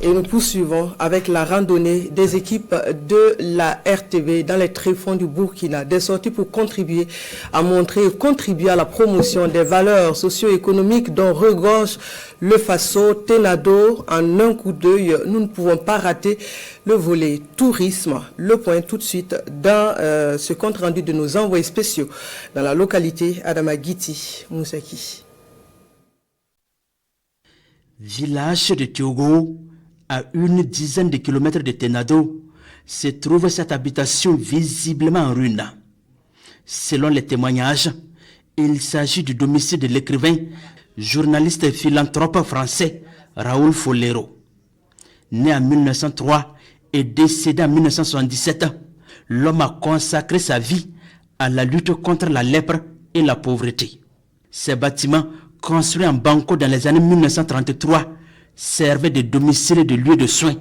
Et nous poursuivons avec la randonnée des équipes de la RTV dans les tréfonds du Burkina, des sorties pour contribuer à montrer et contribuer à la promotion des valeurs socio-économiques dont regorge le Faso Tenado. En un coup d'œil, nous ne pouvons pas rater le volet tourisme. Le point tout de suite dans ce compte rendu de nos envoyés spéciaux dans la localité Adama Giti, Moussaki. Village de Tiogo, à une dizaine de kilomètres de Tenado, se trouve cette habitation visiblement en ruine. Selon les témoignages, il s'agit du domicile de l'écrivain, journaliste et philanthrope français Raoul Folero. Né en 1903 et décédé en 1977, l'homme a consacré sa vie à la lutte contre la lèpre et la pauvreté. Ces bâtiments, construits en banco dans les années 1933, servaient de domicile et de lieu de soins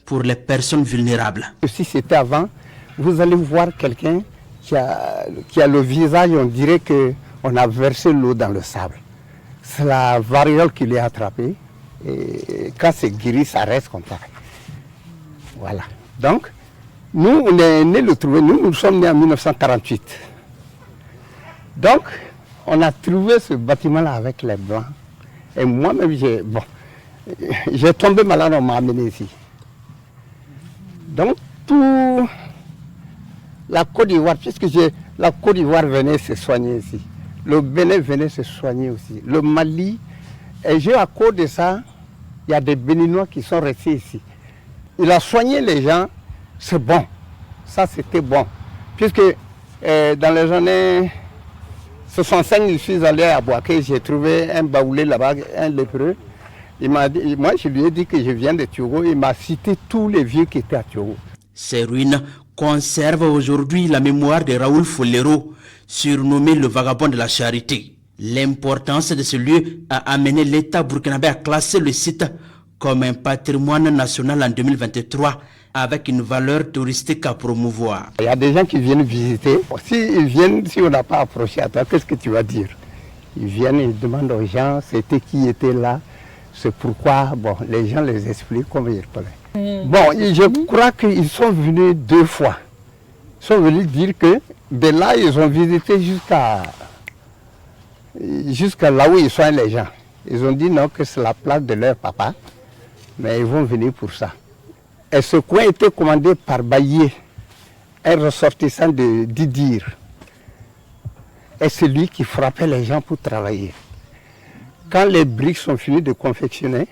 pour les personnes vulnérables. Si c'était avant, vous allez voir quelqu'un qui a le visage, on dirait qu'on a versé l'eau dans le sable. C'est la variole qui l'est attrapée et quand c'est guéri, ça reste comme ça. Voilà. Donc, nous, on est nés le trouver. Nous sommes nés en 1948. Donc, on a trouvé ce bâtiment-là avec les Blancs. Et moi-même, j'ai tombé malade, on m'a amené ici. Donc, tout la Côte d'Ivoire, puisque la Côte d'Ivoire venait se soigner ici. Le Bénin venait se soigner aussi. Le Mali. Et à cause de ça, il y a des Béninois qui sont restés ici. Il a soigné les gens, c'est bon. Ça, c'était bon. Puisque dans les années 65, je suis allé à Boaké, j'ai trouvé un baoulé là-bas, un lépreux. Moi, je lui ai dit que je viens de Tiogo. Il m'a cité tous les vieux qui étaient à Tiogo. Ces ruines conservent aujourd'hui la mémoire de Raoul Folero, surnommé le vagabond de la charité. L'importance de ce lieu a amené l'État burkinabé à classer le site comme un patrimoine national en 2023 avec une valeur touristique à promouvoir. Il y a des gens qui viennent visiter. S'ils viennent, si on n'a pas approché à toi, qu'est-ce que tu vas dire? Ils viennent, ils demandent aux gens c'était qui était là, c'est pourquoi. Bon, les gens les expliquent comme ils peuvent. Bon, je crois qu'ils sont venus 2 fois. Ils sont venus dire que de là, ils ont visité jusqu'à là où ils soignent les gens. Ils ont dit non, que c'est la place de leur papa, mais ils vont venir pour ça. Et ce coin était commandé par Bailly, un ressortissant de Didir. Et c'est lui qui frappait les gens pour travailler. Quand les briques sont finies de confectionner,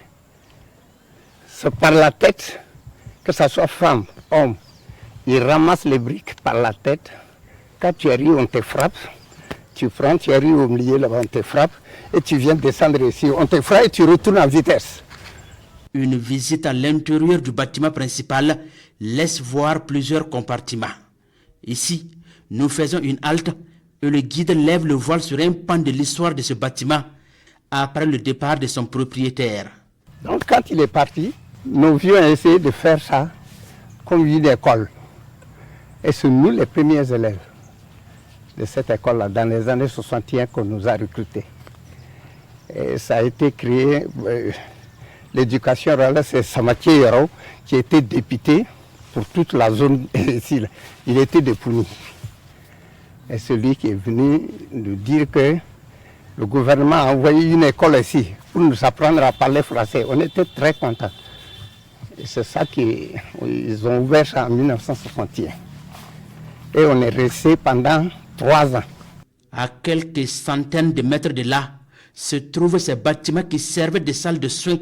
c'est par la tête, que ce soit femme, homme, ils ramassent les briques par la tête. Quand tu arrives, on te frappe. Tu prends, tu arrives au milieu là-bas, on te frappe. Et tu viens descendre ici. On te frappe et tu retournes en vitesse. Une visite à l'intérieur du bâtiment principal laisse voir plusieurs compartiments. Ici, nous faisons une halte et le guide lève le voile sur un pan de l'histoire de ce bâtiment après le départ de son propriétaire. Donc quand il est parti, nos vieux ont essayé de faire ça comme une école. Et c'est nous les premiers élèves de cette école-là, dans les années 61 qu'on nous a recrutés. Et ça a été créé, l'éducation rurale, c'est Samatié Yaro, qui était député pour toute la zone ici. Il était de Pounou. Et c'est lui qui est venu nous dire que le gouvernement a envoyé une école ici pour nous apprendre à parler français. On était très contents. Et c'est ça qu'ils ont ouvert ça en 1961. Et on est resté pendant 3 ans. À quelques centaines de mètres de là, se trouvent ces bâtiments qui servaient de salle de soins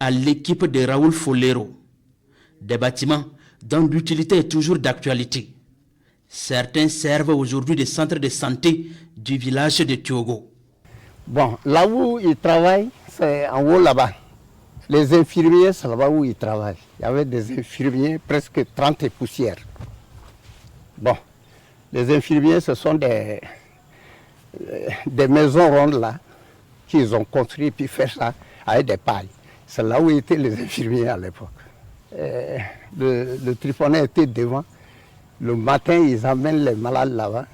à l'équipe de Raoul Folero. Des bâtiments dont l'utilité est toujours d'actualité. Certains servent aujourd'hui des centres de santé du village de Tiogo. Bon, là où ils travaillent, c'est en haut là-bas. Les infirmiers, c'est là-bas où ils travaillent. Il y avait des infirmiers, presque 30 et poussières. Bon, les infirmiers, ce sont des maisons rondes là, qu'ils ont construit puis fait ça avec des pailles. C'est là où étaient les infirmiers à l'époque. Le triponet était devant. Le matin, ils amènent les malades là-bas.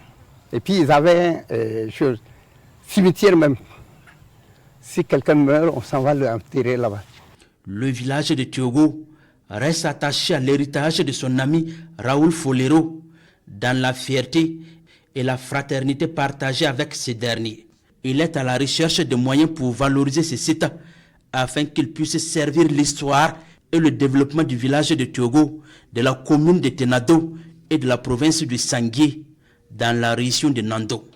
Et puis, ils avaient un cimetière même. Si quelqu'un meurt, on s'en va l'enterrer là-bas. Le village de Tiogo reste attaché à l'héritage de son ami Raoul Folero dans la fierté et la fraternité partagée avec ce dernier. Il est à la recherche de moyens pour valoriser ces sites afin qu'ils puissent servir l'histoire et le développement du village de Tiogo, de la commune de Tenado et de la province du Sangué dans la région de Nando.